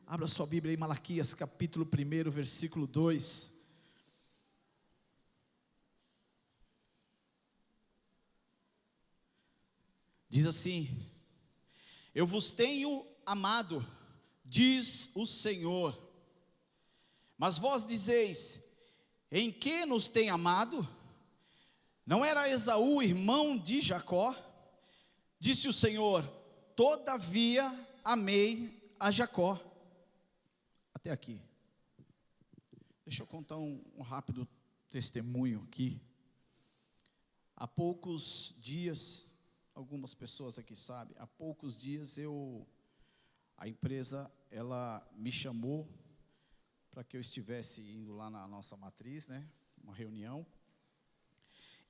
Abra sua Bíblia em Malaquias capítulo 1, versículo 2. Diz assim: eu vos tenho amado, diz o Senhor. Mas vós dizeis: em que nos tem amado? Não era Esaú irmão de Jacó? Disse o Senhor: todavia amei a Jacó. Até aqui. Deixa eu contar um rápido testemunho aqui. Há poucos dias, algumas pessoas aqui sabem, há poucos dias a empresa, ela me chamou para que eu estivesse indo lá na nossa matriz, né, uma reunião.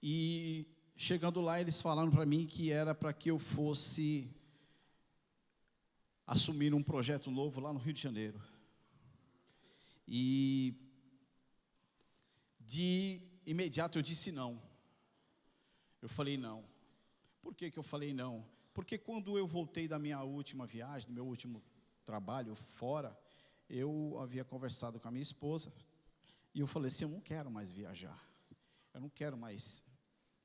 E chegando lá, eles falaram para mim que era para que eu fosse assumir um projeto novo lá no Rio de Janeiro. E de imediato eu disse não. Eu falei não. Por que eu falei não? Porque quando eu voltei da minha última viagem, do meu último trabalho fora, eu havia conversado com a minha esposa, e eu falei assim: eu não quero mais viajar, eu não quero mais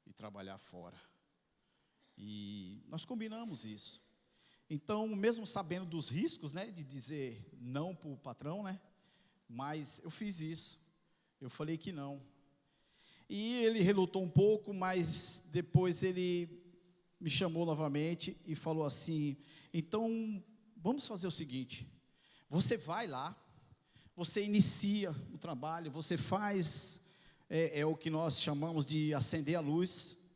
ir trabalhar fora. E nós combinamos isso. Então, mesmo sabendo dos riscos, né, de dizer não para o patrão, né, mas eu fiz isso, eu falei que não. E ele relutou um pouco, mas depois ele me chamou novamente e falou assim: então, vamos fazer o seguinte, você vai lá, você inicia o trabalho, você faz, o que nós chamamos de acender a luz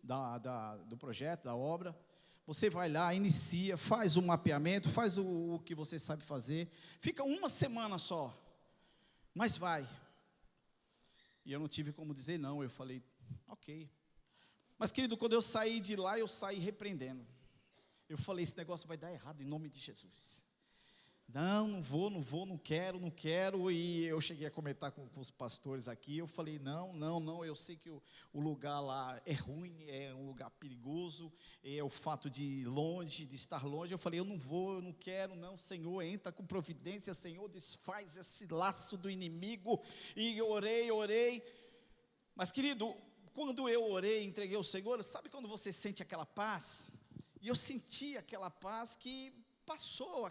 do projeto, da obra. Você vai lá, inicia, faz o mapeamento, faz o que você sabe fazer, fica uma semana só, mas vai. E eu não tive como dizer não, eu falei, ok. Mas querido, quando eu saí de lá, eu saí repreendendo. Eu falei, esse negócio vai dar errado em nome de Jesus. Não vou, não quero. E eu cheguei a comentar com os pastores aqui, eu falei, não, eu sei que o lugar lá é ruim, é um lugar perigoso, é o fato de estar longe. Eu falei, eu não vou, eu não quero, não, Senhor, entra com providência, Senhor, desfaz esse laço do inimigo. E eu orei, mas querido, quando eu orei, entreguei ao Senhor, sabe quando você sente aquela paz? E eu senti aquela paz que passou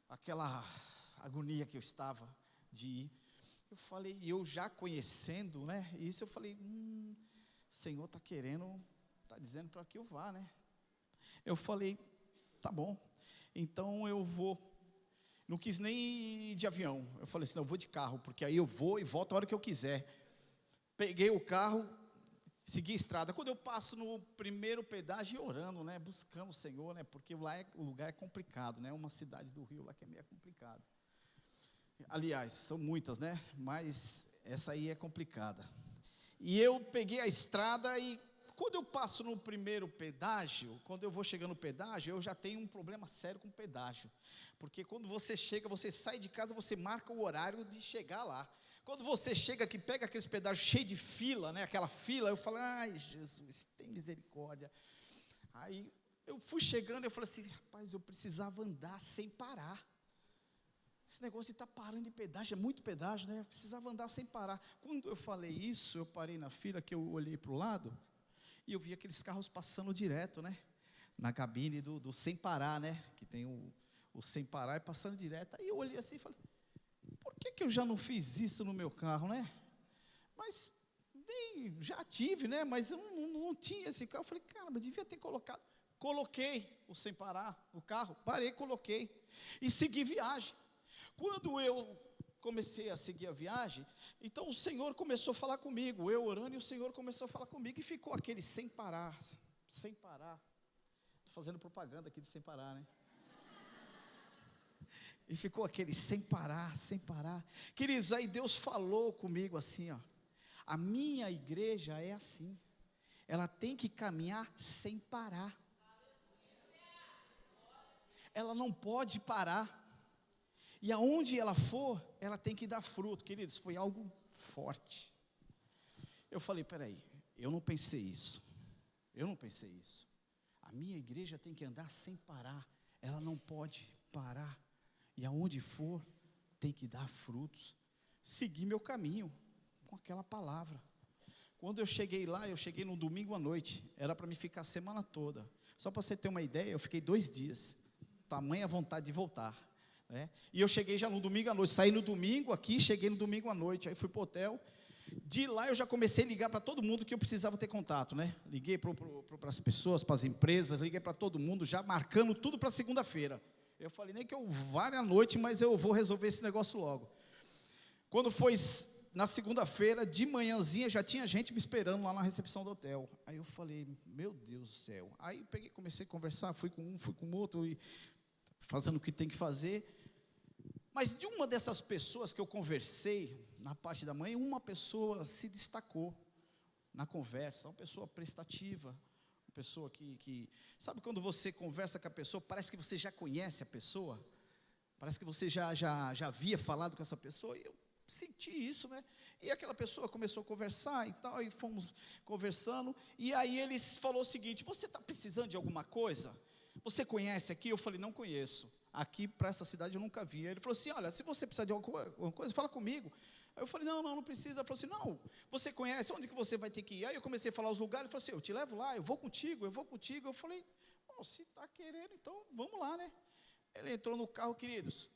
aquela agonia que eu estava de ir. Eu falei, eu já conhecendo, né, isso, eu falei, o Senhor está dizendo para que eu vá, né. Eu falei, tá bom, então eu vou. Não quis nem ir de avião, eu falei assim, não, eu vou de carro, porque aí eu vou e volto a hora que eu quiser. Peguei o carro, segui a estrada. Quando eu passo no primeiro pedágio, orando, né, buscando o Senhor, né, porque lá o lugar é complicado, né, uma cidade do Rio lá que é meio complicado. Aliás, são muitas, né, mas essa aí é complicada. E eu peguei a estrada e quando eu passo no primeiro pedágio, quando eu vou chegando no pedágio, eu já tenho um problema sério com o pedágio. Porque quando você chega, você sai de casa, você marca o horário de chegar lá. Quando você chega aqui, pega aqueles pedágios cheios de fila, né, aquela fila, eu falo, ai Jesus, tem misericórdia. Aí eu fui chegando, eu falei assim, rapaz, eu precisava andar sem parar. Esse negócio de estar parando de pedágio, é muito pedágio, né, eu precisava andar sem parar. Quando eu falei isso, eu parei na fila, que eu olhei para o lado, e eu vi aqueles carros passando direto, né, na cabine do sem parar, né, que tem o sem parar e passando direto. Aí eu olhei assim e falei, por que eu já não fiz isso no meu carro, né? Mas nem já tive, né? Mas eu não tinha esse carro. Eu falei, caramba, devia ter colocado. Coloquei o sem parar no carro, parei, coloquei e segui viagem. Quando eu comecei a seguir a viagem, então o Senhor começou a falar comigo, eu orando, e o Senhor começou a falar comigo, e ficou aquele sem parar. Estou fazendo propaganda aqui de sem parar, né? E ficou aquele sem parar. Queridos, aí Deus falou comigo assim, ó, a minha igreja é assim, ela tem que caminhar sem parar. Ela não pode parar. E aonde ela for, ela tem que dar fruto. Queridos, foi algo forte. Eu falei, peraí, eu não pensei isso. A minha igreja tem que andar sem parar. Ela não pode parar. E aonde for, tem que dar frutos. Segui meu caminho com aquela palavra. Quando eu cheguei lá, eu cheguei no domingo à noite. Era para me ficar a semana toda. Só para você ter uma ideia, eu fiquei 2 dias. Tamanha vontade de voltar, né? E eu cheguei já no domingo à noite. Saí no domingo aqui, cheguei no domingo à noite. Aí fui para o hotel. De lá eu já comecei a ligar para todo mundo que eu precisava ter contato, né? Liguei para as pessoas, para as empresas, liguei para todo mundo, já marcando tudo para segunda-feira. Eu falei, nem que eu vá à noite, mas eu vou resolver esse negócio logo. Quando foi na segunda-feira, de manhãzinha, já tinha gente me esperando lá na recepção do hotel. Aí eu falei, meu Deus do céu. Aí peguei, comecei a conversar, fui com um, fui com outro, e fazendo o que tem que fazer. Mas de uma dessas pessoas que eu conversei, na parte da manhã, uma pessoa se destacou na conversa, uma pessoa prestativa, uma pessoa que sabe quando você conversa com a pessoa, parece que você já conhece a pessoa, parece que você já havia falado com essa pessoa, e eu senti isso, né? E aquela pessoa começou a conversar e tal, e fomos conversando, e aí ele falou o seguinte, você está precisando de alguma coisa? Você conhece aqui? Eu falei, não conheço. Aqui para essa cidade eu nunca vi. Ele falou assim, olha, se você precisar de alguma coisa, fala comigo. Aí eu falei, não precisa. Ele falou assim, não, você conhece, onde que você vai ter que ir? Aí eu comecei a falar os lugares, ele falou assim, eu te levo lá, eu vou contigo. Eu falei, se está querendo, então vamos lá, né? Ele entrou no carro, queridos.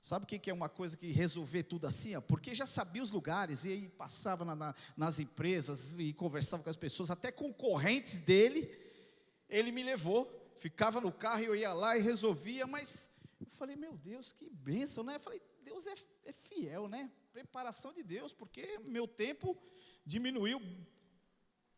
Sabe o que é uma coisa que resolver tudo assim? Porque já sabia os lugares, e aí passava nas empresas, e conversava com as pessoas, até concorrentes dele, ele me levou, ficava no carro, e eu ia lá e resolvia, mas eu falei, meu Deus, que bênção, né? Eu falei, Deus é fiel, né? Preparação de Deus, porque meu tempo diminuiu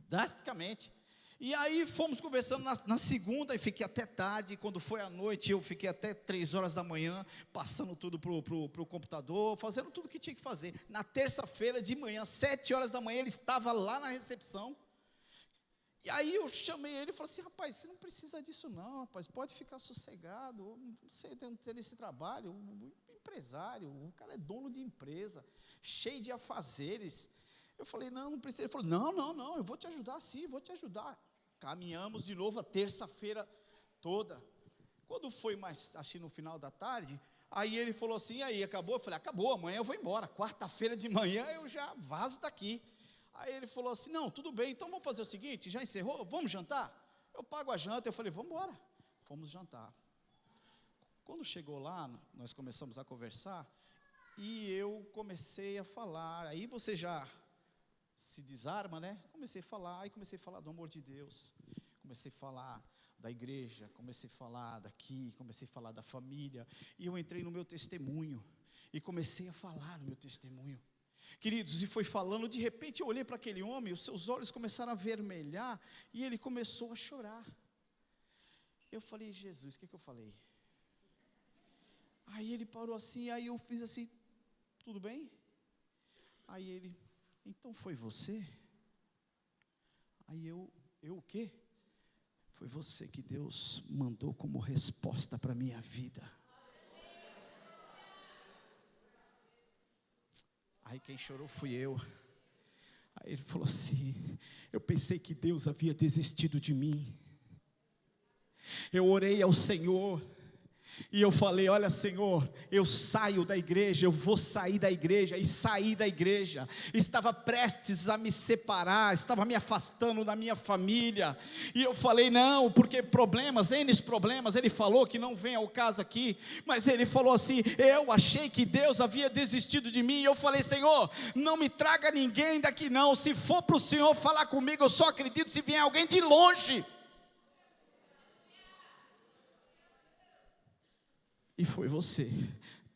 drasticamente. E aí fomos conversando na segunda, e fiquei até tarde, e quando foi à noite, eu fiquei até 3 horas da manhã, passando tudo para o computador, fazendo tudo o que tinha que fazer. Na terça-feira de manhã, 7 horas da manhã, ele estava lá na recepção. E aí eu chamei ele e falei assim, rapaz, você não precisa disso não, rapaz, pode ficar sossegado, você tem esse trabalho, um empresário, o cara é dono de empresa, cheio de afazeres. Eu falei, não precisa. Ele falou, não, eu vou te ajudar sim, vou te ajudar. Caminhamos de novo a terça-feira toda. Quando foi mais, acho no final da tarde, aí ele falou assim, aí, acabou? Eu falei, acabou, amanhã eu vou embora, quarta-feira de manhã eu já vazo daqui. Aí ele falou assim, não, tudo bem, então vamos fazer o seguinte, já encerrou? Vamos jantar? Eu pago a janta. Eu falei, vamos embora. Fomos jantar. Quando chegou lá, nós começamos a conversar, e eu comecei a falar, aí você já se desarma, né? Comecei a falar do amor de Deus, comecei a falar da igreja, comecei a falar daqui, comecei a falar da família, e eu entrei no meu testemunho, e comecei a falar no meu testemunho. Queridos, e foi falando, de repente eu olhei para aquele homem, os seus olhos começaram a vermelhar, e ele começou a chorar. Eu falei, Jesus, o que eu falei? Aí ele parou assim, aí eu fiz assim, tudo bem? Aí ele, então foi você? Aí eu o quê? Foi você que Deus mandou como resposta para a minha vida. Aí quem chorou fui eu. Aí ele falou assim, eu pensei que Deus havia desistido de mim. Eu orei ao Senhor, e eu falei, olha Senhor, eu saio da igreja, eu vou sair da igreja, e saí da igreja, estava prestes a me separar, estava me afastando da minha família, e eu falei, não, porque problemas, ele falou que não vem ao caso aqui, mas ele falou assim, eu achei que Deus havia desistido de mim, e eu falei, Senhor, não me traga ninguém daqui não, se for para o Senhor falar comigo, eu só acredito se vier alguém de longe. E foi você.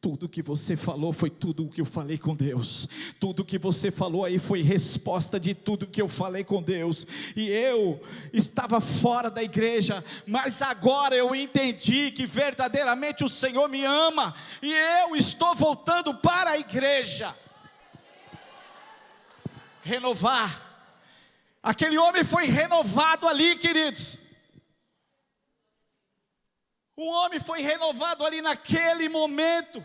Tudo que você falou foi tudo o que eu falei com Deus. Tudo que você falou aí foi resposta de tudo que eu falei com Deus. E eu estava fora da igreja, mas agora eu entendi que verdadeiramente o Senhor me ama, e eu estou voltando para a igreja. Renovar. Aquele homem foi renovado ali, queridos. O homem foi renovado ali naquele momento.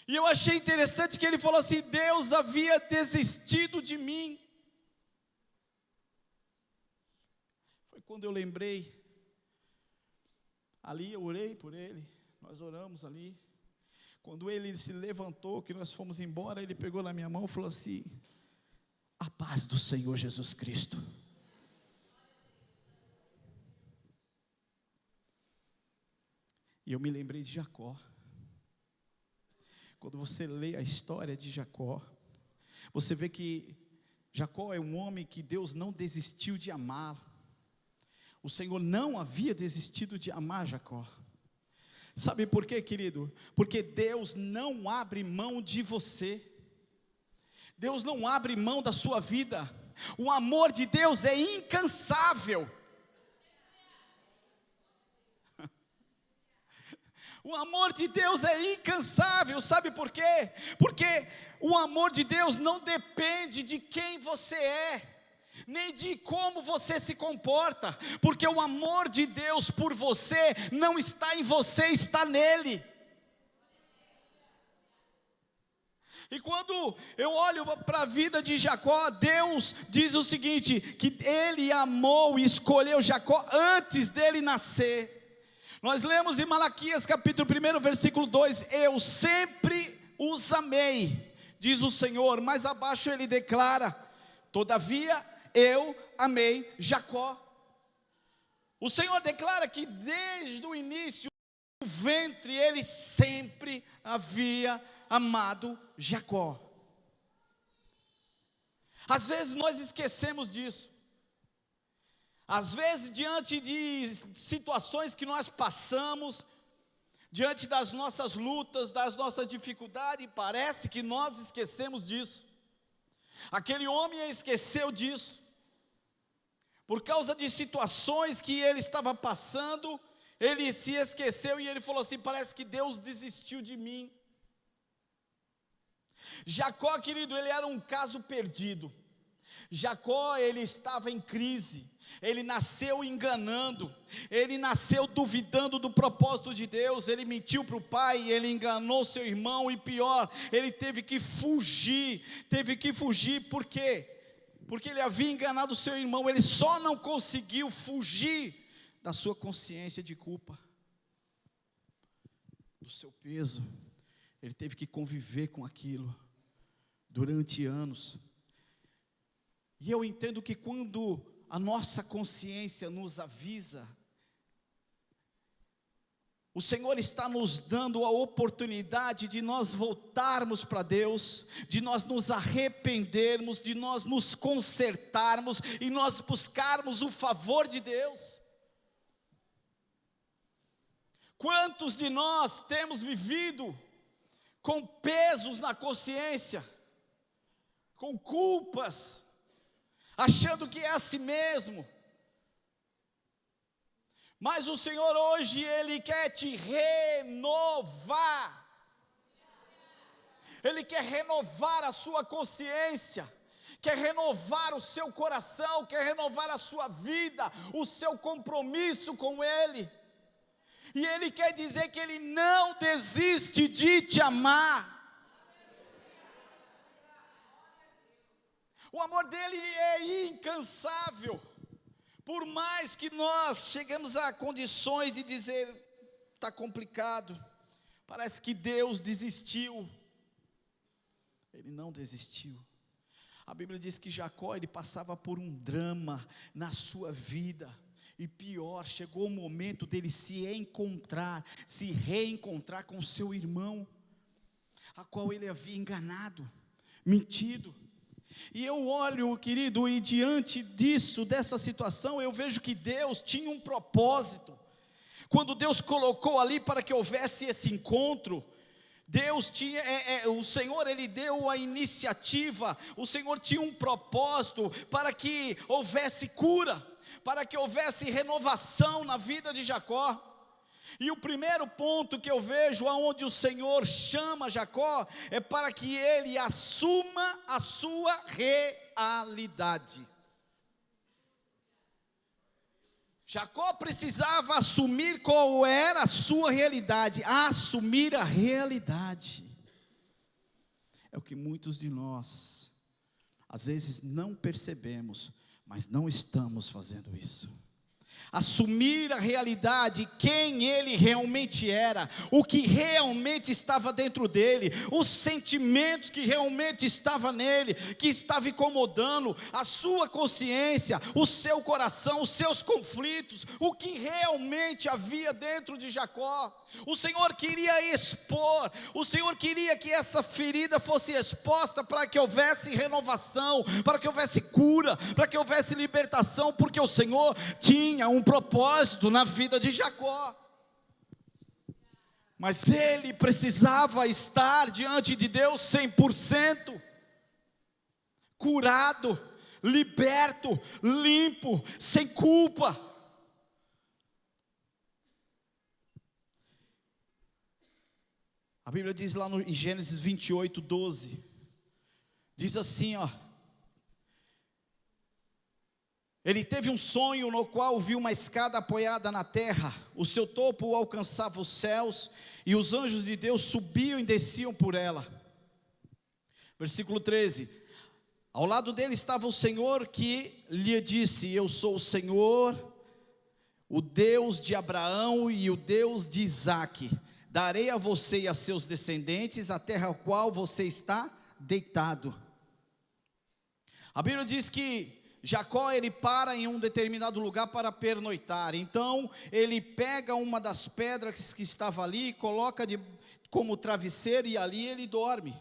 E eu achei interessante que ele falou assim, Deus havia desistido de mim. Foi quando eu lembrei, ali eu orei por ele, nós oramos ali. Quando ele se levantou, que nós fomos embora, ele pegou na minha mão e falou assim: a paz do Senhor Jesus Cristo. E eu me lembrei de Jacó. Quando você lê a história de Jacó, você vê que Jacó é um homem que Deus não desistiu de amar. O Senhor não havia desistido de amar Jacó. Sabe por quê, querido? Porque Deus não abre mão de você. Deus não abre mão da sua vida. O amor de Deus é incansável. O amor de Deus é incansável, sabe por quê? Porque o amor de Deus não depende de quem você é, nem de como você se comporta, porque o amor de Deus por você não está em você, está nele. E quando eu olho para a vida de Jacó, Deus diz o seguinte, que ele amou e escolheu Jacó antes dele nascer. Nós lemos em Malaquias capítulo 1, versículo 2, eu sempre os amei, diz o Senhor, mas abaixo ele declara, todavia eu amei Jacó. O Senhor declara que desde o início do ventre, ele sempre havia amado Jacó. Às vezes nós esquecemos disso. Às vezes, diante de situações que nós passamos, diante das nossas lutas, das nossas dificuldades, parece que nós esquecemos disso. Aquele homem esqueceu disso. Por causa de situações que ele estava passando, ele se esqueceu e ele falou assim: parece que Deus desistiu de mim. Jacó, querido, ele era um caso perdido. Jacó, ele estava em crise. Ele nasceu enganando, ele nasceu duvidando do propósito de Deus, ele mentiu para o pai, ele enganou seu irmão e pior, ele teve que fugir, por quê? Porque ele havia enganado seu irmão, ele só não conseguiu fugir da sua consciência de culpa, do seu peso, ele teve que conviver com aquilo durante anos. E eu entendo que quando a nossa consciência nos avisa, o Senhor está nos dando a oportunidade de nós voltarmos para Deus, de nós nos arrependermos, de nós nos consertarmos e nós buscarmos o favor de Deus. Quantos de nós temos vivido com pesos na consciência, com culpas, achando que é assim mesmo? Mas o Senhor hoje, Ele quer te renovar. Ele quer renovar a sua consciência, quer renovar o seu coração, quer renovar a sua vida, o seu compromisso com Ele. E Ele quer dizer que Ele não desiste de te amar. O amor dele é incansável. Por mais que nós chegamos a condições de dizer, está complicado, parece que Deus desistiu. Ele não desistiu. A Bíblia diz que Jacó, ele passava por um drama na sua vida. E pior, chegou o momento dele se reencontrar com seu irmão, a qual ele havia enganado, mentido. E eu olho, querido, e diante disso, dessa situação, eu vejo que Deus tinha um propósito. Quando Deus colocou ali para que houvesse esse encontro, Deus tinha, o Senhor, Ele deu a iniciativa, o Senhor tinha um propósito para que houvesse cura, para que houvesse renovação na vida de Jacó. E o primeiro ponto que eu vejo aonde o Senhor chama Jacó é para que ele assuma a sua realidade. Jacó precisava assumir qual era a sua realidade, assumir a realidade. É o que muitos de nós, às vezes, não percebemos, mas não estamos fazendo isso. assumir a realidade, quem ele realmente era, o que realmente estava dentro dele, os sentimentos que realmente estavam nele, que estava incomodando a sua consciência, o seu coração, os seus conflitos, o que realmente havia dentro de Jacó. O Senhor queria expor, o Senhor queria que essa ferida fosse exposta para que houvesse renovação, para que houvesse cura, para que houvesse libertação, porque o Senhor tinha um propósito na vida de Jacó. Mas ele precisava estar diante de Deus 100%, curado, liberto, limpo, sem culpa. A Bíblia diz lá em Gênesis 28, 12, diz assim, ó: ele teve um sonho no qual viu uma escada apoiada na terra, o seu topo alcançava os céus, e os anjos de Deus subiam e desciam por ela. Versículo 13: ao lado dele estava o Senhor que lhe disse: eu sou o Senhor, o Deus de Abraão e o Deus de Isaque. Darei a você e a seus descendentes a terra a qual você está deitado. A Bíblia diz que Jacó, ele para em um determinado lugar para pernoitar. Então ele pega uma das pedras que estava ali, coloca como travesseiro, e ali ele dorme.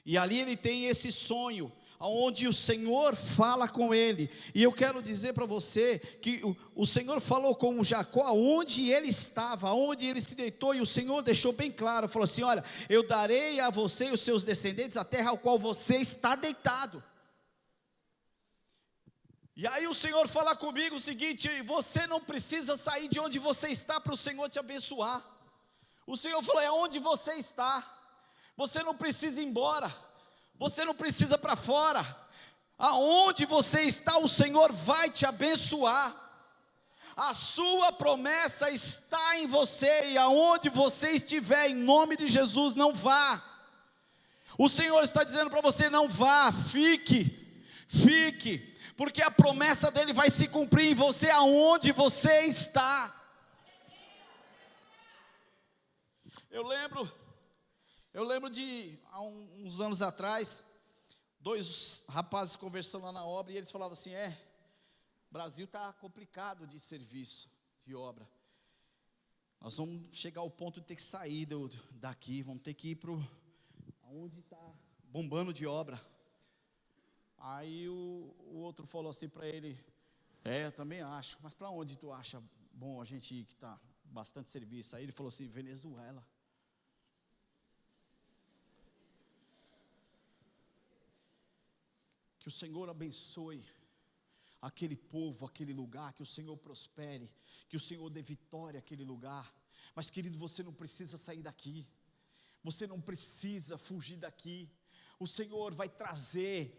E ali ele tem esse sonho, onde o Senhor fala com ele. E eu quero dizer para você que o Senhor falou com Jacó onde ele estava, onde ele se deitou, e o Senhor deixou bem claro, falou assim: olha, eu darei a você e os seus descendentes a terra ao qual você está deitado. E aí o Senhor fala comigo o seguinte: você não precisa sair de onde você está para o Senhor te abençoar. O Senhor falou: é onde você está, você não precisa ir embora, você não precisa para fora, aonde você está o Senhor vai te abençoar. A sua promessa está em você, e aonde você estiver, em nome de Jesus, não vá. O Senhor está dizendo para você: não vá, fique, porque a promessa dele vai se cumprir em você aonde você está. Eu lembro de há uns anos atrás, dois rapazes conversando lá na obra, e eles falavam assim: Brasil está complicado de serviço, de obra. Nós vamos chegar ao ponto de ter que sair daqui, vamos ter que ir para onde está bombando de obra. Aí o outro falou assim para ele: eu também acho, mas para onde tu acha bom a gente ir, que está bastante serviço? Aí ele falou assim: Venezuela. Que o Senhor abençoe aquele povo, aquele lugar, que o Senhor prospere, que o Senhor dê vitória àquele lugar. Mas querido, você não precisa sair daqui, você não precisa fugir daqui. O Senhor vai trazer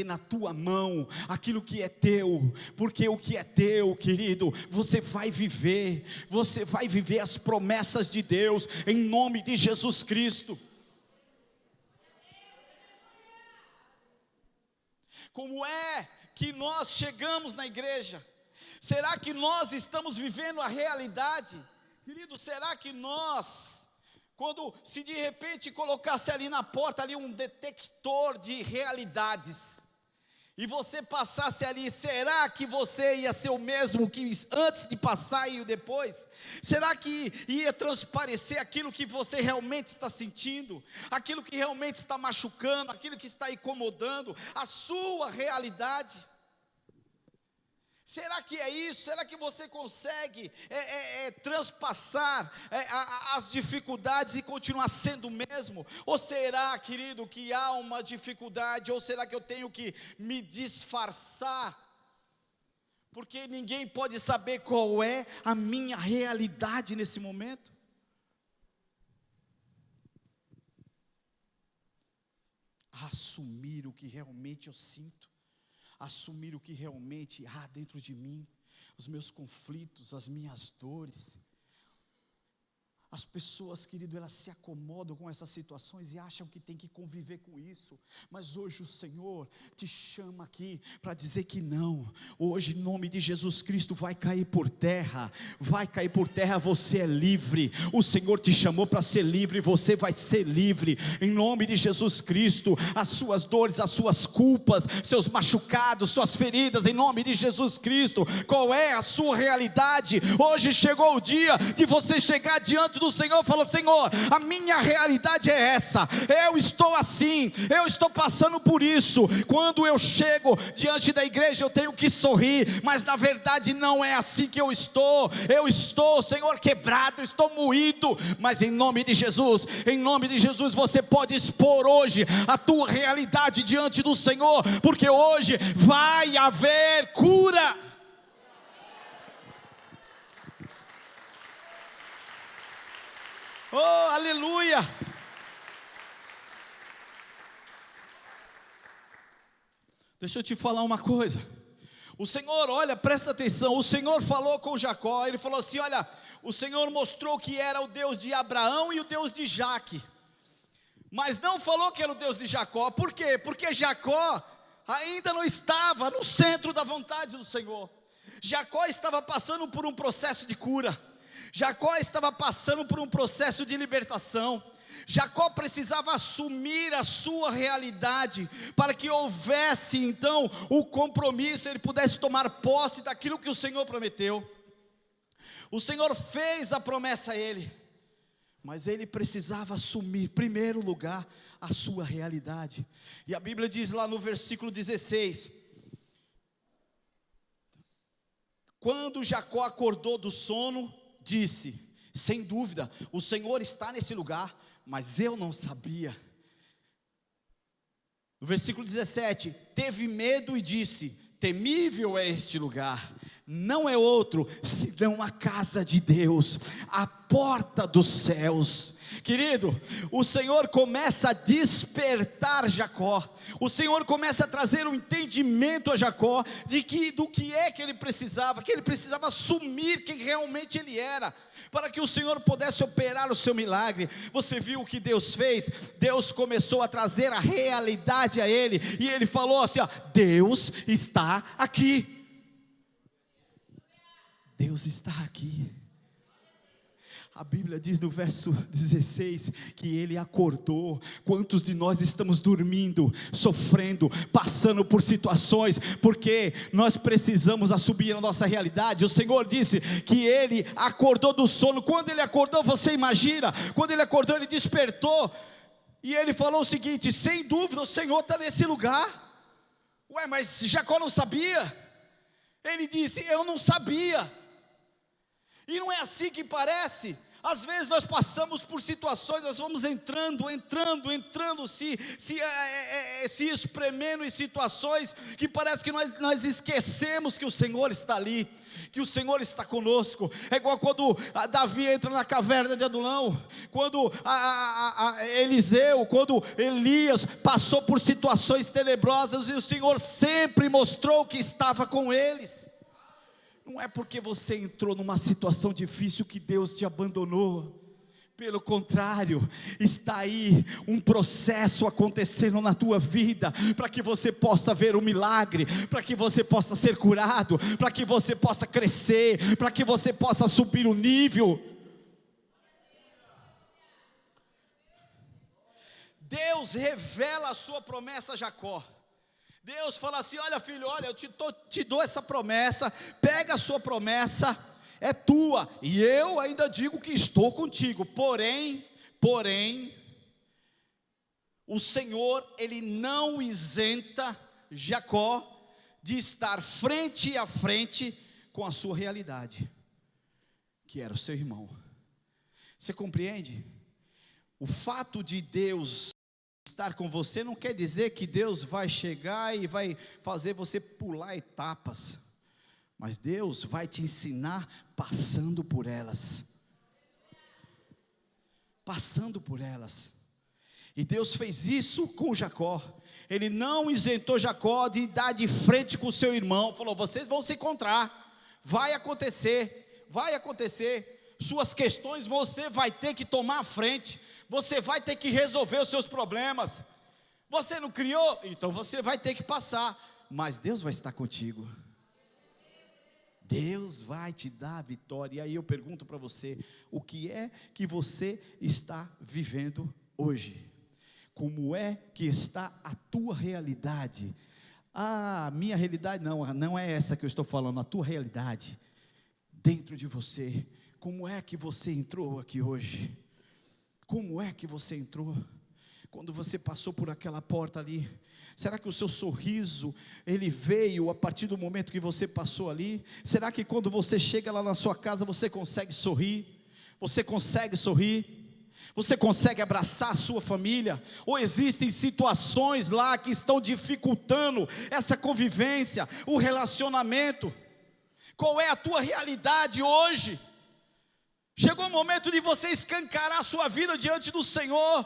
na tua mão aquilo que é teu, porque o que é teu, querido, você vai viver as promessas de Deus, em nome de Jesus Cristo. Como é que nós chegamos na igreja? Será que nós estamos vivendo a realidade? Querido, será que nós, se de repente colocasse ali na porta ali um detector de realidades, e você passasse ali, será que você ia ser o mesmo que antes de passar e o depois? Será que ia transparecer aquilo que você realmente está sentindo, aquilo que realmente está machucando, aquilo que está incomodando, a sua realidade? Será que é isso? Será que você consegue transpassar as dificuldades e continuar sendo o mesmo? Ou será, querido, que há uma dificuldade? Ou será que eu tenho que me disfarçar? Porque ninguém pode saber qual é a minha realidade nesse momento. Assumir o que realmente eu sinto. Assumir o que realmente há dentro de mim, os meus conflitos, as minhas dores. As pessoas, querido, elas se acomodam com essas situações e acham que tem que conviver com isso. Mas hoje o Senhor te chama aqui para dizer que não. Hoje, em nome de Jesus Cristo, vai cair por terra. Vai cair por terra, você é livre. O Senhor te chamou para ser livre, você vai ser livre. Em nome de Jesus Cristo, as suas dores, as suas culpas, seus machucados, suas feridas, em nome de Jesus Cristo. Qual é a sua realidade? Hoje chegou o dia de você chegar diante do Senhor, fala: Senhor, a minha realidade é essa, eu estou assim, eu estou passando por isso. Quando eu chego diante da igreja, eu tenho que sorrir, mas na verdade não é assim que eu estou, Senhor, quebrado, estou moído. Mas em nome de Jesus, você pode expor hoje a tua realidade diante do Senhor, porque hoje vai haver cura. Oh, aleluia! Deixa eu te falar uma coisa. O Senhor, olha, presta atenção. O Senhor falou com Jacó. Ele falou assim: olha, o Senhor mostrou que era o Deus de Abraão e o Deus de Jaque, mas não falou que era o Deus de Jacó. Por quê? Porque Jacó ainda não estava no centro da vontade do Senhor. Jacó estava passando por um processo de cura. Jacó estava passando por um processo de libertação. Jacó precisava assumir a sua realidade, para que houvesse então o compromisso, ele pudesse tomar posse daquilo que o Senhor prometeu. O Senhor fez a promessa a ele, mas ele precisava assumir, em primeiro lugar, a sua realidade. E a Bíblia diz lá no versículo 16: quando Jacó acordou do sono, disse: sem dúvida, o Senhor está nesse lugar, mas eu não sabia. No versículo 17, teve medo e disse: temível é este lugar, não é outro senão a casa de Deus, a porta dos céus. Querido, o Senhor começa a despertar Jacó. O Senhor começa a trazer um entendimento a Jacó do que é que ele precisava assumir quem realmente ele era, para que o Senhor pudesse operar o seu milagre. Você viu o que Deus fez? Deus começou a trazer a realidade a ele, e ele falou assim: ó, Deus está aqui. Deus está aqui. A Bíblia diz no verso 16 que ele acordou. Quantos de nós estamos dormindo, sofrendo, passando por situações, porque nós precisamos assumir a nossa realidade? O Senhor disse que ele acordou do sono. Quando ele acordou, você imagina, quando ele acordou, ele despertou, e ele falou o seguinte: sem dúvida o Senhor está nesse lugar. Ué, mas Jacó não sabia? Ele disse: eu não sabia. E não é assim que parece. Às vezes nós passamos por situações, nós vamos entrando, se espremendo em situações que parece que nós esquecemos que o Senhor está ali, que o Senhor está conosco. É igual quando Davi entra na caverna de Adulão, quando Eliseu, quando Elias passou por situações tenebrosas, e o Senhor sempre mostrou que estava com eles. Não é porque você entrou numa situação difícil que Deus te abandonou. Pelo contrário, está aí um processo acontecendo na tua vida, para que você possa ver o milagre, para que você possa ser curado, para que você possa crescer, para que você possa subir o nível. Deus revela a sua promessa a Jacó. Deus fala assim: olha filho, olha, eu te dou essa promessa, pega a sua promessa, é tua, e eu ainda digo que estou contigo, porém, o Senhor, Ele não isenta Jacó de estar frente a frente com a sua realidade, que era o seu irmão. Você compreende? O fato de Deus estar com você não quer dizer que Deus vai chegar e vai fazer você pular etapas, mas Deus vai te ensinar passando por elas. E Deus fez isso com Jacó. Ele não isentou Jacó de dar de frente com o seu irmão. Falou: vocês vão se encontrar, vai acontecer. suas questões, você vai ter que tomar a frente, você vai ter que resolver os seus problemas. Você não criou? Então você vai ter que passar, mas Deus vai estar contigo. Deus vai te dar a vitória. E aí eu pergunto para você, o que é que você está vivendo hoje? Como é que está a tua realidade? A minha realidade não é essa que eu estou falando, a tua realidade dentro de você. Como é que você entrou aqui hoje? Como é que você entrou? Quando você passou por aquela porta ali, será que o seu sorriso, ele veio a partir do momento que você passou ali? Será que quando você chega lá na sua casa, você consegue sorrir? Você consegue sorrir? Você consegue abraçar a sua família? Ou existem situações lá que estão dificultando essa convivência, o relacionamento? Qual é a tua realidade hoje? Chegou o momento de você escancarar a sua vida diante do Senhor.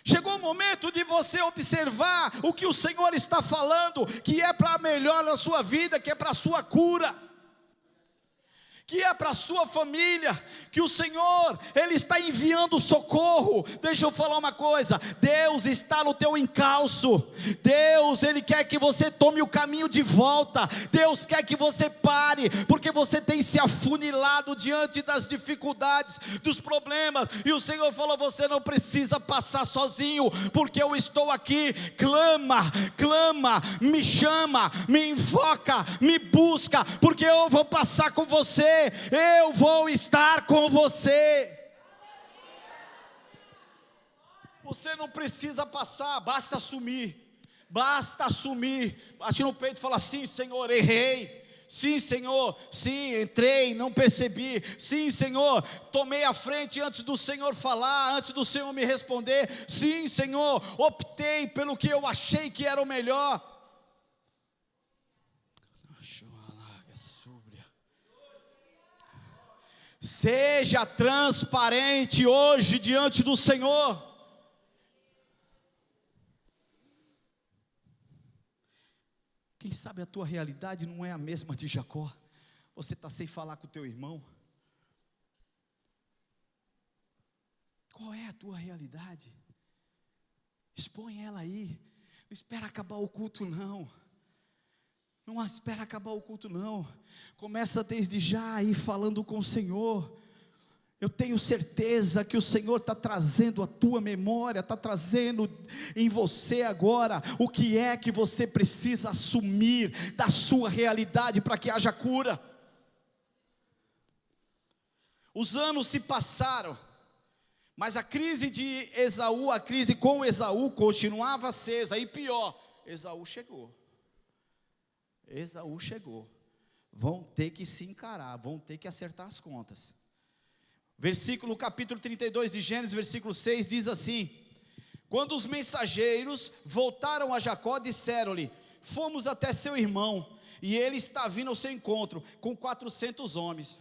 Chegou o momento de você observar o que o Senhor está falando, que é para melhor na sua vida, que é para a sua cura, que é para a sua família, que o Senhor, Ele está enviando socorro. Deixa eu falar uma coisa, Deus está no teu encalço, Deus, Ele quer que você tome o caminho de volta, Deus quer que você pare, porque você tem se afunilado diante das dificuldades, dos problemas, e o Senhor falou, você não precisa passar sozinho, porque eu estou aqui. Clama, clama, me chama, me invoca, me busca, porque eu vou passar com você, eu vou estar com você. Você não precisa passar, basta assumir. Basta assumir. Bate no peito e fala assim: Senhor, errei. Sim, Senhor, sim, entrei, não percebi. Sim, Senhor, tomei a frente antes do Senhor falar, antes do Senhor me responder. Sim, Senhor, optei pelo que eu achei que era o melhor. Seja transparente hoje diante do Senhor. Quem sabe a tua realidade não é a mesma de Jacó. Você está sem falar com o teu irmão. Qual é a tua realidade? Expõe ela aí. Não espera acabar o culto não. Não espera acabar o culto não. Começa desde já aí falando com o Senhor. Eu tenho certeza que o Senhor está trazendo a tua memória, está trazendo em você agora o que é que você precisa assumir da sua realidade para que haja cura. Os anos se passaram, mas a crise de Esaú, a crise com Esaú continuava acesa, e pior, Esaú chegou. Esaú chegou. Vão ter que se encarar, vão ter que acertar as contas. Capítulo 32 de Gênesis, versículo 6 diz assim: quando os mensageiros voltaram a Jacó, disseram-lhe: fomos até seu irmão, e ele está vindo ao seu encontro, com 400 homens.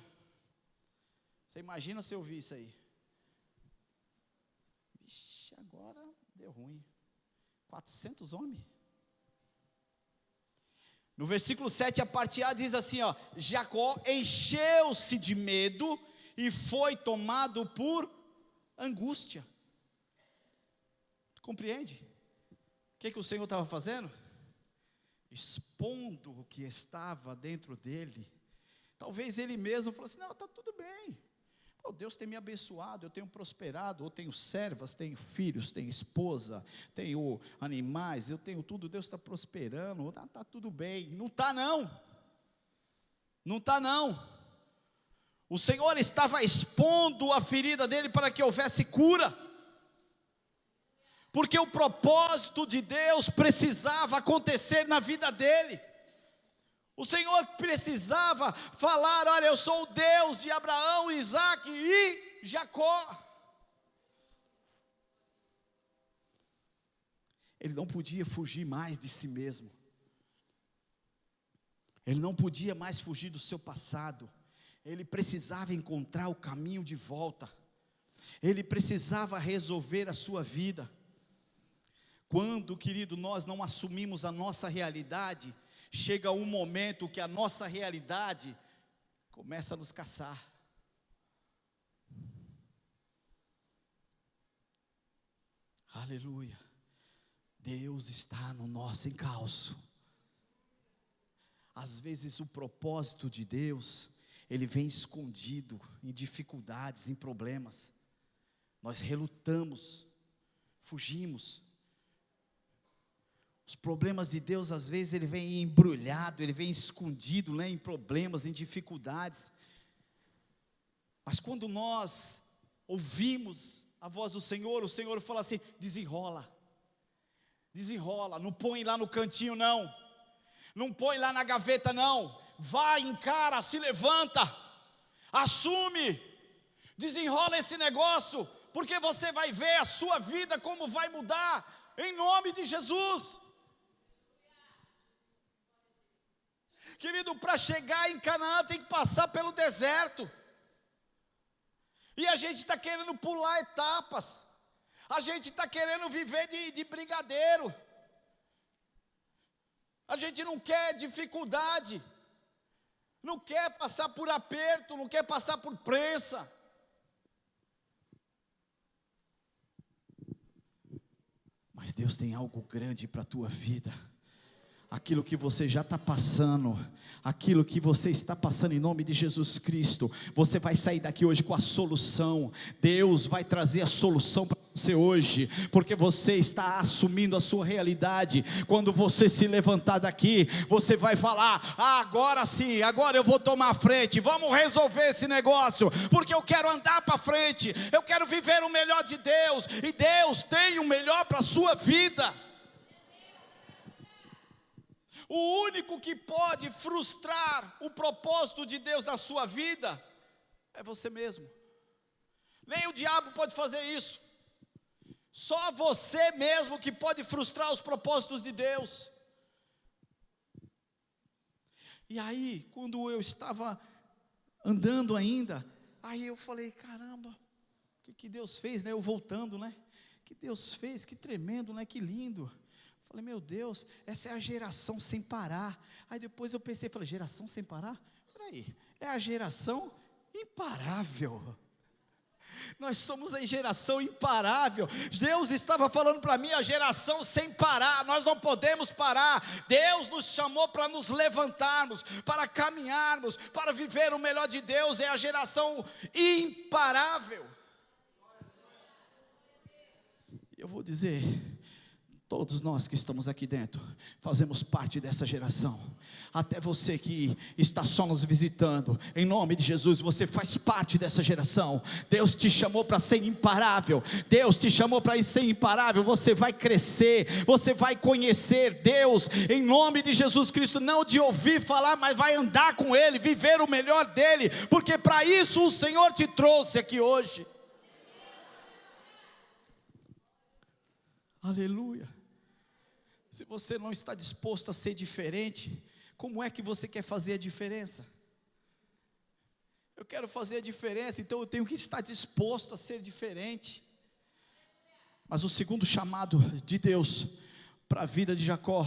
Você imagina se eu ouvir isso aí? Vixe, agora deu ruim. 400 homens? No versículo 7, a parte A diz assim, ó: Jacó encheu-se de medo e foi tomado por angústia. Compreende? O que o Senhor estava fazendo? Expondo o que estava dentro dele. Talvez ele mesmo falou assim: não, está tudo bem. Oh, Deus tem me abençoado, eu tenho prosperado, eu tenho servas, tenho filhos, tenho esposa, tenho animais, eu tenho tudo, Deus está prosperando, está tudo bem. Não está não, não está não. O Senhor estava expondo a ferida dele para que houvesse cura, porque o propósito de Deus precisava acontecer na vida dele. O Senhor precisava falar: olha, eu sou o Deus de Abraão, Isaac e Jacó. Ele não podia fugir mais de si mesmo. Ele não podia mais fugir do seu passado. Ele precisava encontrar o caminho de volta. Ele precisava resolver a sua vida. Quando, querido, nós não assumimos a nossa realidade, chega um momento que a nossa realidade começa a nos caçar. Aleluia. Deus está no nosso encalço. Às vezes o propósito de Deus, ele vem escondido em dificuldades, em problemas. Nós relutamos, fugimos. Os problemas de Deus, às vezes, ele vem embrulhado, ele vem escondido, né, em problemas, em dificuldades. Mas quando nós ouvimos a voz do Senhor, o Senhor fala assim: desenrola, desenrola, não põe lá no cantinho não, não põe lá na gaveta não, vai, encara, se levanta, assume, desenrola esse negócio, porque você vai ver a sua vida como vai mudar, em nome de Jesus. Querido, para chegar em Canaã tem que passar pelo deserto. E a gente está querendo pular etapas. A gente está querendo viver de brigadeiro. A gente não quer dificuldade. Não quer passar por aperto, não quer passar por prensa. Mas Deus tem algo grande para a tua vida. Aquilo que você já está passando, aquilo que você está passando em nome de Jesus Cristo, você vai sair daqui hoje com a solução. Deus vai trazer a solução para você hoje, porque você está assumindo a sua realidade. Quando você se levantar daqui, você vai falar: agora sim, agora eu vou tomar a frente, vamos resolver esse negócio, porque eu quero andar para frente, eu quero viver o melhor de Deus, e Deus tem o melhor para a sua vida. O único que pode frustrar o propósito de Deus na sua vida é você mesmo. Nem o diabo pode fazer isso. Só você mesmo que pode frustrar os propósitos de Deus. E aí, quando eu estava andando ainda, aí eu falei: caramba, o que Deus fez, né? Eu voltando, né? Que Deus fez, que tremendo, né? Que lindo. Falei: meu Deus, essa é a geração sem parar. Aí depois eu pensei, falei: geração sem parar? Peraí, é a geração imparável. Nós somos a geração imparável. Deus estava falando para mim: a geração sem parar. Nós não podemos parar. Deus nos chamou para nos levantarmos, para caminharmos, para viver o melhor de Deus. É a geração imparável. Eu vou dizer, todos nós que estamos aqui dentro fazemos parte dessa geração. Até você que está só nos visitando, em nome de Jesus, você faz parte dessa geração. Deus te chamou para ser imparável. Deus te chamou para ser imparável. Você vai crescer, você vai conhecer Deus em nome de Jesus Cristo, não de ouvir falar, mas vai andar com Ele, viver o melhor dEle, porque para isso o Senhor te trouxe aqui hoje. Aleluia. Se você não está disposto a ser diferente, como é que você quer fazer a diferença? Eu quero fazer a diferença, então eu tenho que estar disposto a ser diferente. Mas o segundo chamado de Deus para a vida de Jacó,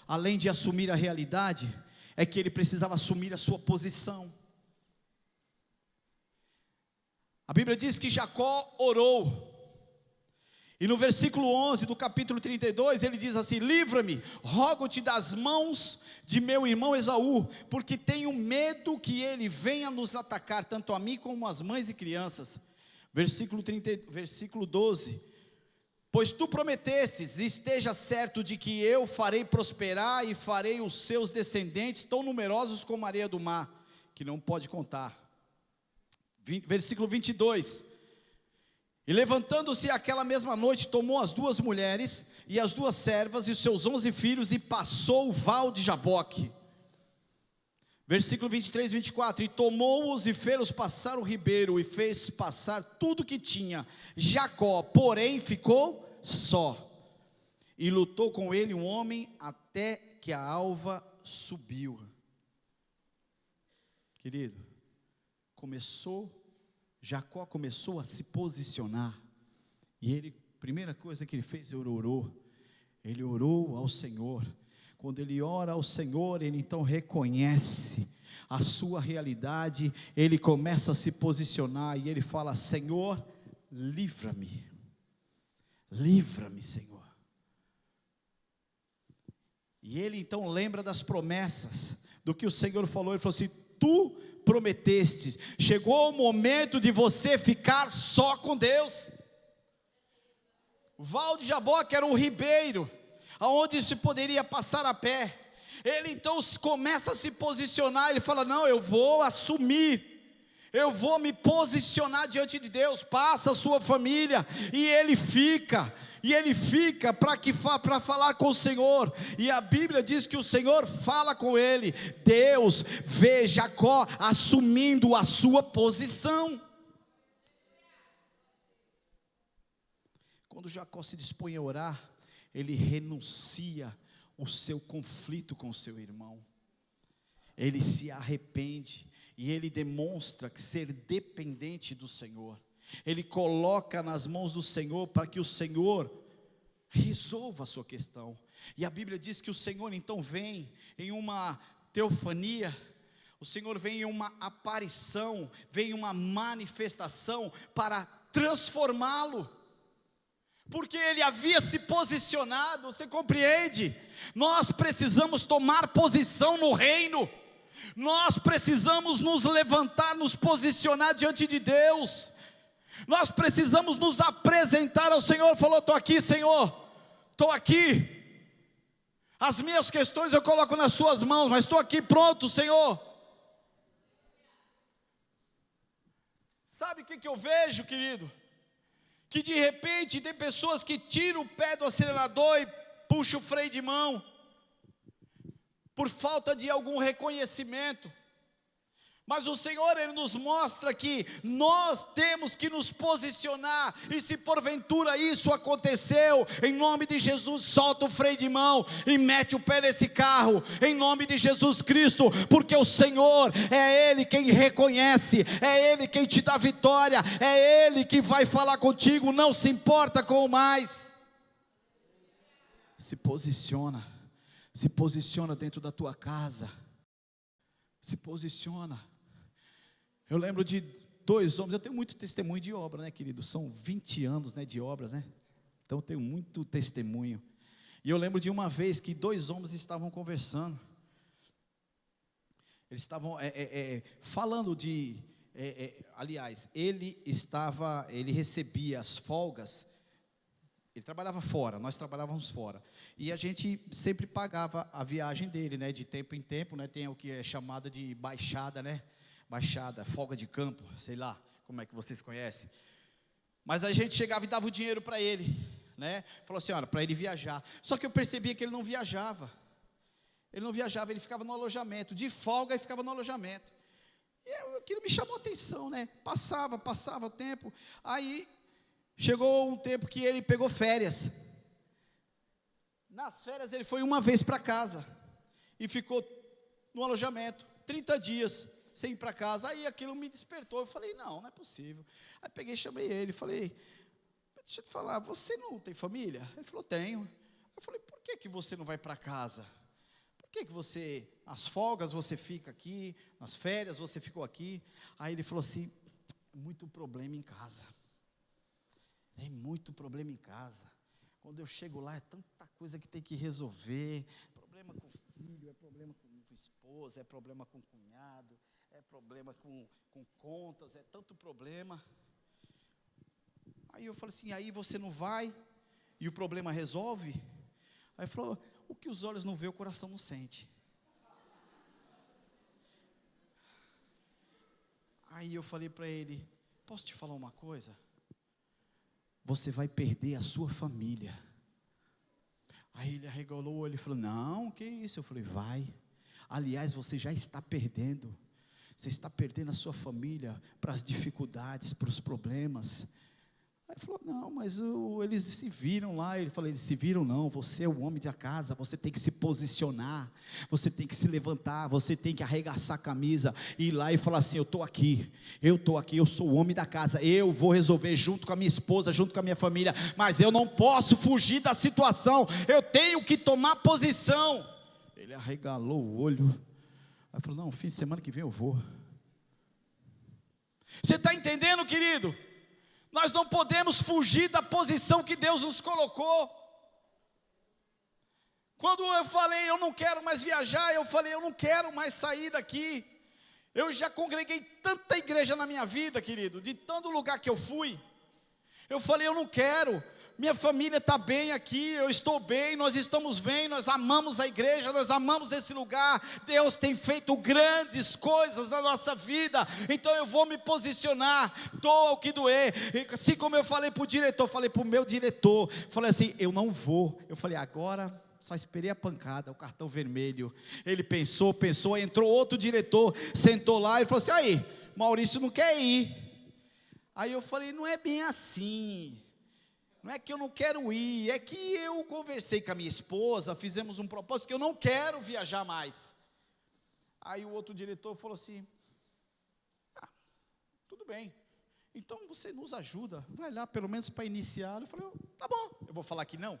além de assumir a realidade, é que ele precisava assumir a sua posição. A Bíblia diz que Jacó orou. E no versículo 11 do capítulo 32, ele diz assim: livra-me, rogo-te das mãos de meu irmão Esaú, porque tenho medo que ele venha nos atacar, tanto a mim como as mães e crianças. Versículo 12, pois tu prometestes, esteja certo de que eu farei prosperar e farei os seus descendentes tão numerosos como a areia do mar, que não pode contar. Versículo 22, e levantando-se aquela mesma noite, tomou as 2 mulheres e as 2 servas e os seus 11 filhos e passou o val de Jaboque. Versículo 23 e 24, e tomou-os e fê-los passar o ribeiro e fez passar tudo que tinha. Jacó, porém, ficou só, e lutou com ele um homem até que a alva subiu. Querido, Jacó começou a se posicionar, e ele, primeira coisa que ele fez, ele orou ao Senhor. Quando ele ora ao Senhor, ele então reconhece a sua realidade, ele começa a se posicionar, e ele fala: Senhor, livra-me, livra-me, Senhor. E ele então lembra das promessas, do que o Senhor falou. Ele falou assim: tu prometeste, chegou o momento de você ficar só com Deus. Val de Jaboque era um ribeiro, aonde se poderia passar a pé. Ele então começa a se posicionar, ele fala: não, eu vou assumir, eu vou me posicionar diante de Deus. Passa a sua família, e ele fica para falar com o Senhor. E a Bíblia diz que o Senhor fala com ele. Deus vê Jacó assumindo a sua posição. Quando Jacó se dispõe a orar, ele renuncia o seu conflito com o seu irmão. Ele se arrepende e ele demonstra ser dependente do Senhor. Ele coloca nas mãos do Senhor para que o Senhor resolva a sua questão. E a Bíblia diz que o Senhor então vem em uma teofania, o Senhor vem em uma aparição, vem em uma manifestação para transformá-lo, porque ele havia se posicionado. Você compreende? Nós precisamos tomar posição no reino, nós precisamos nos levantar, nos posicionar diante de Deus. Nós precisamos nos apresentar ao Senhor. Falou: estou aqui, Senhor, estou aqui, as minhas questões eu coloco nas suas mãos, mas estou aqui pronto, Senhor. Sabe o que eu vejo, querido? Que de repente tem pessoas que tiram o pé do acelerador e puxam o freio de mão, por falta de algum reconhecimento. Mas o Senhor, Ele nos mostra que nós temos que nos posicionar. E se porventura isso aconteceu, em nome de Jesus, solta o freio de mão e mete o pé nesse carro, em nome de Jesus Cristo. Porque o Senhor, é Ele quem reconhece, é Ele quem te dá vitória, é Ele que vai falar contigo, não se importa com o mais. Se posiciona dentro da tua casa, se posiciona. Eu lembro de 2 homens, eu tenho muito testemunho de obra, né, querido? São 20 anos, né, de obras, né? Então eu tenho muito testemunho. E eu lembro de uma vez que 2 homens estavam conversando. Eles estavam falando de... aliás, ele recebia as folgas. Ele trabalhava fora, nós trabalhávamos fora. E a gente sempre pagava a viagem dele, né? De tempo em tempo, né? Tem o que é chamada de baixada, né? Baixada, folga de campo, sei lá, como é que vocês conhecem. Mas a gente chegava e dava o dinheiro para ele, né? Falou assim: olha, para ele viajar. Só que eu percebia que ele não viajava. Ele ficava no alojamento, de folga e ficava no alojamento. E aquilo me chamou a atenção, né? Passava o tempo. Aí chegou um tempo que ele pegou férias. Nas férias ele foi uma vez para casa e ficou no alojamento 30 dias sem ir para casa. Aí aquilo me despertou. Eu falei: não é possível. Aí peguei, chamei ele, falei: deixa eu te falar, você não tem família? Ele falou: tenho. Eu falei: por que você não vai para casa? Por que você, as folgas você fica aqui, nas férias você ficou aqui? Aí ele falou assim: muito problema em casa. Tem muito problema em casa. Quando eu chego lá, é tanta coisa que tem que resolver. Problema com filho, é problema com esposa, é problema com cunhado, é problema com contas, é tanto problema. Aí eu falei assim: aí você não vai e o problema resolve? Aí ele falou: o que os olhos não vê, o coração não sente. Aí eu falei para ele: posso te falar uma coisa? Você vai perder a sua família. Aí ele arregalou o olho e falou: não, que isso? Eu falei: vai. Aliás, você já está perdendo. Você está perdendo a sua família para as dificuldades, para os problemas. Aí ele falou: não, mas eles se viram lá. Ele falou: eles se viram não, você é o homem da casa, você tem que se posicionar, você tem que se levantar, você tem que arregaçar a camisa, ir lá e falar assim: eu estou aqui, eu sou o homem da casa, eu vou resolver junto com a minha esposa, junto com a minha família, mas eu não posso fugir da situação, eu tenho que tomar posição. Ele arregalou o olho, aí falou: não, fim de semana que vem eu vou. Você está entendendo, querido? Nós não podemos fugir da posição que Deus nos colocou. Quando eu falei, eu não quero mais viajar, eu falei, eu não quero mais sair daqui. Eu já congreguei tanta igreja na minha vida, querido, de tanto lugar que eu fui. Eu falei, eu não quero. Minha família está bem aqui, eu estou bem, nós estamos bem, nós amamos a igreja, nós amamos esse lugar. Deus tem feito grandes coisas na nossa vida, então eu vou me posicionar, doa o que doer. Assim como eu falei para o diretor, falei para o meu diretor, falei assim, eu não vou. Eu falei, agora só esperei a pancada, o cartão vermelho. Ele pensou, entrou outro diretor, sentou lá e falou assim, aí, Maurício não quer ir. Aí eu falei, não é bem assim. Não é que eu não quero ir, é que eu conversei com a minha esposa, fizemos um propósito que eu não quero viajar mais. Aí o outro diretor falou assim, tudo bem, então você nos ajuda, vai lá pelo menos para iniciar. Eu falei, tá bom, eu vou falar que não.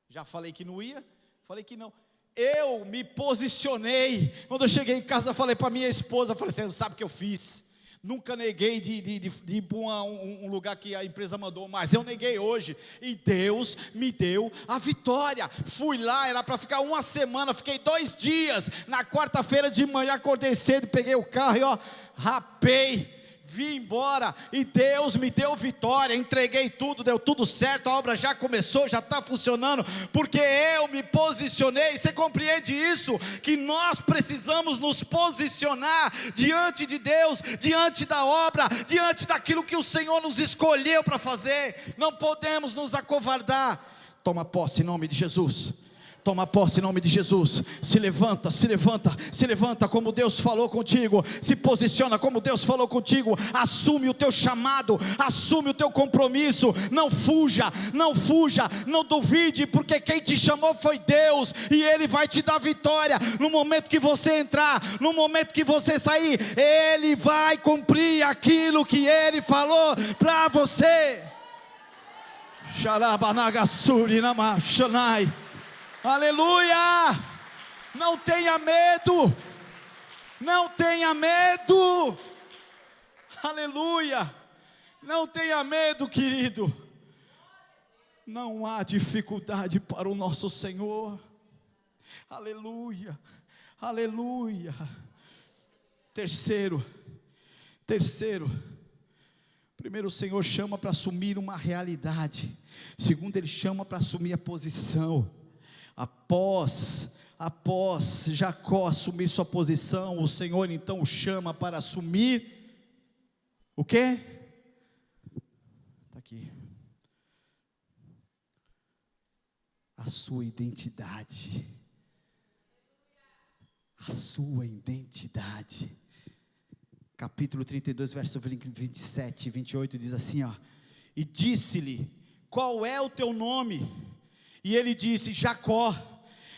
Já falei que não ia, falei que não. Eu me posicionei, quando eu cheguei em casa, falei para minha esposa, falei, você não sabe o que eu fiz. Nunca neguei de ir para um lugar que a empresa mandou, mas eu neguei hoje, e Deus me deu a vitória. Fui lá, era para ficar uma semana, fiquei 2 dias. Na quarta-feira de manhã acordei cedo, peguei o carro e rapei, vim embora, e Deus me deu vitória. Entreguei tudo, deu tudo certo, a obra já começou, já está funcionando, porque eu me posicionei. Você compreende isso? Que nós precisamos nos posicionar diante de Deus, diante da obra, diante daquilo que o Senhor nos escolheu para fazer. Não podemos nos acovardar. Toma posse em nome de Jesus. Toma posse em nome de Jesus. Se levanta, se levanta, se levanta como Deus falou contigo. Se posiciona como Deus falou contigo. Assume o teu chamado, assume o teu compromisso. Não fuja, não fuja, não duvide, porque quem te chamou foi Deus, e Ele vai te dar vitória. No momento que você entrar, no momento que você sair, Ele vai cumprir aquilo que Ele falou para você. Xarabanagasuri namashanai. Aleluia, não tenha medo, não tenha medo, aleluia, não tenha medo, querido. Não há dificuldade para o nosso Senhor, aleluia, aleluia. Terceiro, primeiro o Senhor chama para assumir uma realidade, segundo Ele chama para assumir a posição. Após Jacó assumir sua posição, o Senhor então o chama para assumir o quê? Está aqui. A sua identidade. A sua identidade. Capítulo 32, verso 27 e 28 diz assim, e disse-lhe, qual é o teu nome? E ele disse, Jacó.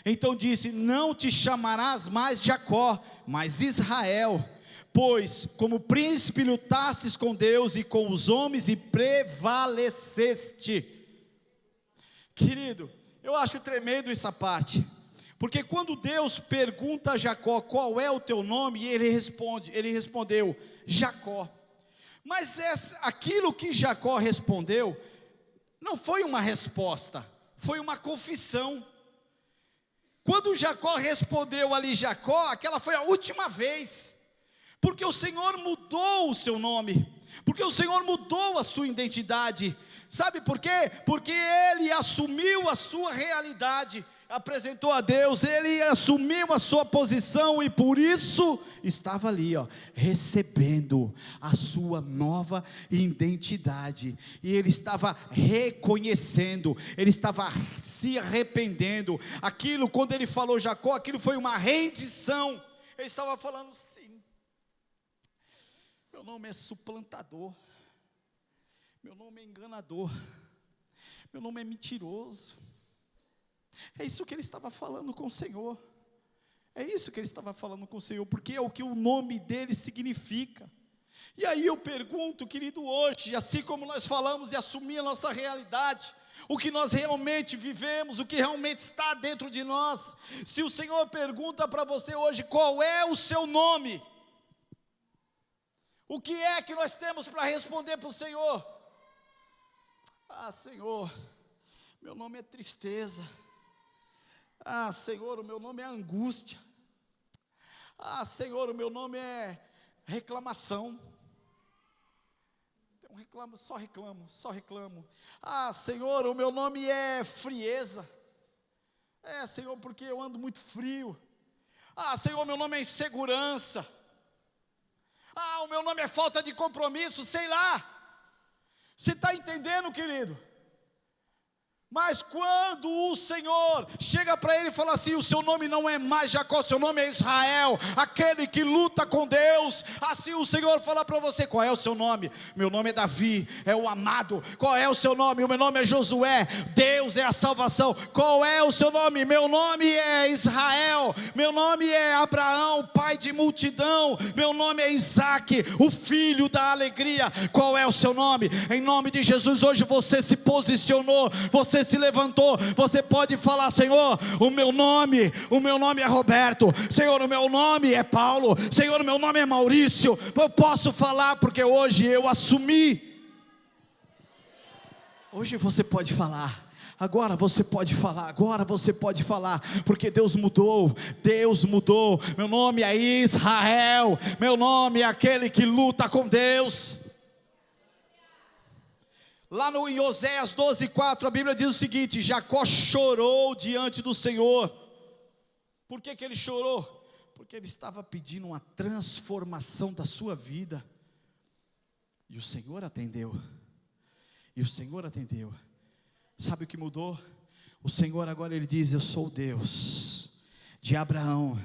Então disse, não te chamarás mais Jacó, mas Israel, pois como príncipe lutastes com Deus e com os homens e prevaleceste. Querido, eu acho tremendo essa parte, porque quando Deus pergunta a Jacó, qual é o teu nome? E ele respondeu, Jacó. Mas aquilo que Jacó respondeu, não foi uma resposta, foi uma confissão. Quando Jacó respondeu ali Jacó, aquela foi a última vez, porque o Senhor mudou o seu nome, porque o Senhor mudou a sua identidade. Sabe por quê? Porque Ele assumiu a sua realidade, apresentou a Deus, Ele assumiu a sua posição, e por isso estava ali, recebendo a sua nova identidade, e Ele estava reconhecendo, Ele estava se arrependendo. Aquilo, quando Ele falou Jacó, aquilo foi uma rendição. Ele estava falando, sim, meu nome é suplantador, meu nome é enganador, meu nome é mentiroso. É isso que ele estava falando com o Senhor. É isso que ele estava falando com o Senhor, porque é o que o nome dele significa. E aí eu pergunto, querido, hoje, assim como nós falamos e assumir a nossa realidade, o que nós realmente vivemos, o que realmente está dentro de nós, se o Senhor pergunta para você hoje, qual é o seu nome? O que é que nós temos para responder para o Senhor? Ah, Senhor, meu nome é tristeza. Ah, Senhor, o meu nome é angústia. Ah, Senhor, o meu nome é reclamação. Então reclamo, só reclamo, só reclamo. Ah, Senhor, o meu nome é frieza. É, Senhor, porque eu ando muito frio. Ah, Senhor, meu nome é insegurança. Ah, o meu nome é falta de compromisso, sei lá. Você está entendendo, querido? Mas quando o Senhor chega para ele e fala assim: o seu nome não é mais Jacó, seu nome é Israel, aquele que luta com Deus. Assim o Senhor fala para você: qual é o seu nome? Meu nome é Davi, é o amado. Qual é o seu nome? O meu nome é Josué, Deus é a salvação. Qual é o seu nome? Meu nome é Israel, meu nome é Abraão, pai de multidão. Meu nome é Isaque, o filho da alegria. Qual é o seu nome? Em nome de Jesus, hoje você se posicionou, você se levantou, você pode falar: Senhor, o meu nome é Roberto, Senhor, o meu nome é Paulo, Senhor, o meu nome é Maurício. Eu posso falar porque hoje eu assumi. Hoje você pode falar. Agora você pode falar, agora você pode falar, porque Deus mudou, Deus mudou. Meu nome é Israel, meu nome é aquele que luta com Deus. Lá em Oséias 12:4, a Bíblia diz o seguinte: Jacó chorou diante do Senhor. Por que ele chorou? Porque ele estava pedindo uma transformação da sua vida. E o Senhor atendeu. E o Senhor atendeu. Sabe o que mudou? O Senhor agora ele diz: eu sou o Deus de Abraão,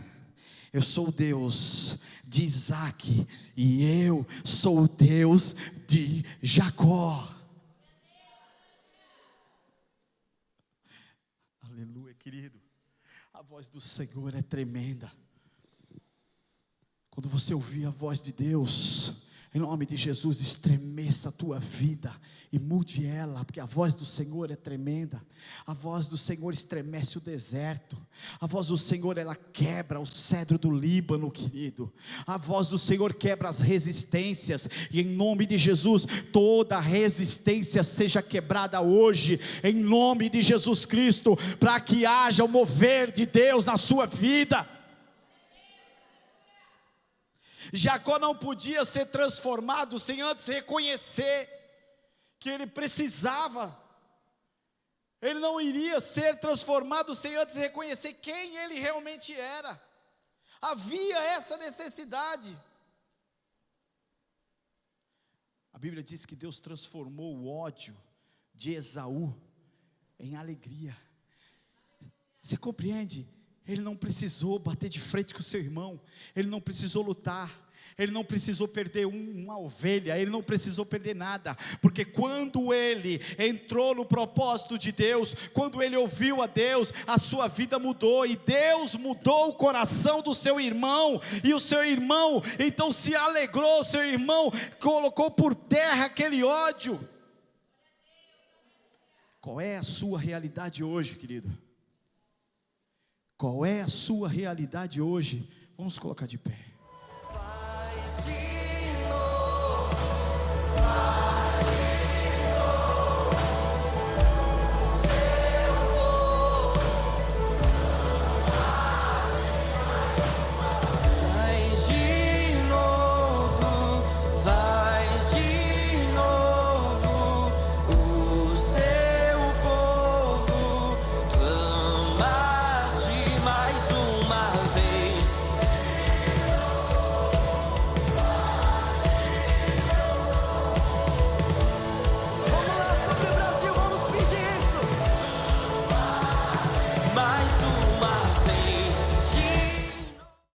eu sou o Deus de Isaque, e eu sou o Deus de Jacó. Aleluia, querido. A voz do Senhor é tremenda. Quando você ouvir a voz de Deus, em nome de Jesus, estremeça a tua vida e mude ela, porque a voz do Senhor é tremenda. A voz do Senhor estremece o deserto. A voz do Senhor, ela quebra o cedro do Líbano, querido. A voz do Senhor quebra as resistências, e em nome de Jesus, toda resistência seja quebrada hoje, em nome de Jesus Cristo, para que haja o mover de Deus na sua vida. Jacó não podia ser transformado sem antes reconhecer que ele precisava. Ele não iria ser transformado sem antes reconhecer quem ele realmente era. Havia essa necessidade. A Bíblia diz que Deus transformou o ódio de Esaú em alegria. Você compreende? Ele não precisou bater de frente com o seu irmão, ele não precisou lutar, ele não precisou perder uma ovelha, ele não precisou perder nada, porque quando ele entrou no propósito de Deus, quando ele ouviu a Deus, a sua vida mudou, e Deus mudou o coração do seu irmão, e o seu irmão então se alegrou, o seu irmão colocou por terra aquele ódio. Qual é a sua realidade hoje, querido? Qual é a sua realidade hoje? Vamos colocar de pé.